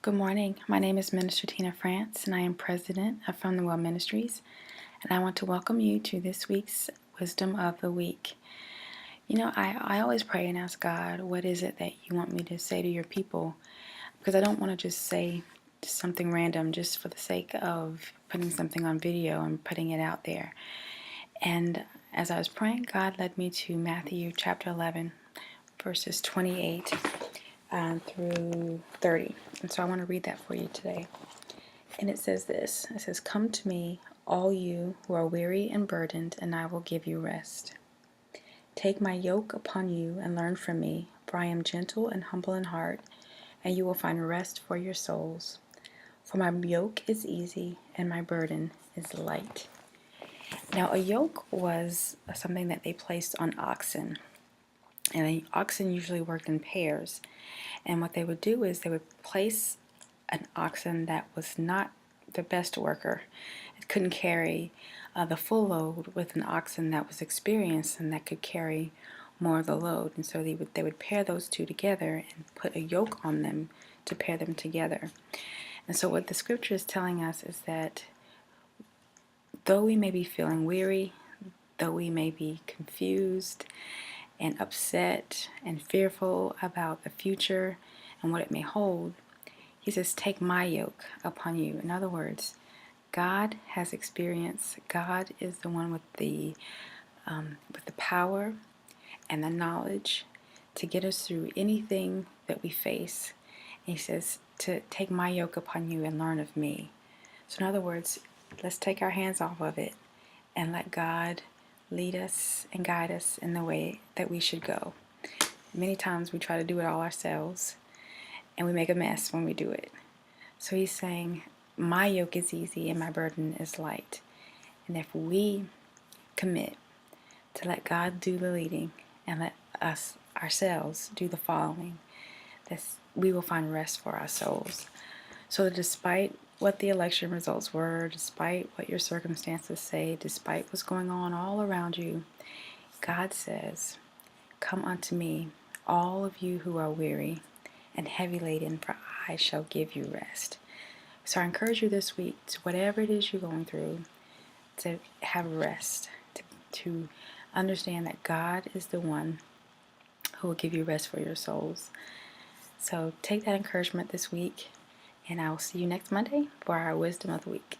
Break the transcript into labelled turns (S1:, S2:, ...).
S1: Good morning. My name is Minister Tina France, and I am president of From the Well Ministries. And I want to welcome you to this week's Wisdom of the Week. I always pray and ask God, what is it that you want me to say to your people? Because I don't want to just say something random just for the sake of putting something on video and putting it out there. And as I was praying, God led me to Matthew chapter 11, verses 28 through 30. And so I want to read that for you today. And it says this. It says, "Come to me, all you who are weary and burdened, and I will give you rest. Take my yoke upon you and learn from me, for I am gentle and humble in heart, and you will find rest for your souls. For my yoke is easy and my burden is light." Now, a yoke was something that they placed on oxen. And the oxen usually worked in pairs. And what they would do is they would place an oxen that was not the best worker. It couldn't carry the full load with an oxen that was experienced and that could carry more of the load. And so they would pair those two together and put a yoke on them to pair them together. And so what the scripture is telling us is that though we may be feeling weary, though we may be confused and upset and fearful about the future and what it may hold, he says, take my yoke upon you. In other words, God has experience. God is the one with the power and the knowledge to get us through anything that we face. And he says to take my yoke upon you and learn of me. So in other words, let's take our hands off of it and let God lead us and guide us in the way that we should go. Many times we try to do it all ourselves, and we make a mess when we do it. So he's saying, my yoke is easy and my burden is light. And if we commit to let God do the leading and let us ourselves do the following, we will find rest for our souls. So that despite what the election results were, despite what your circumstances say, despite what's going on all around you, God says, come unto me, all of you who are weary and heavy laden, for I shall give you rest. So I encourage you this week, to whatever it is you're going through, to have rest, to understand that God is the one who will give you rest for your souls. So take that encouragement this week, and I will see you next Monday for our Wisdom of the Week.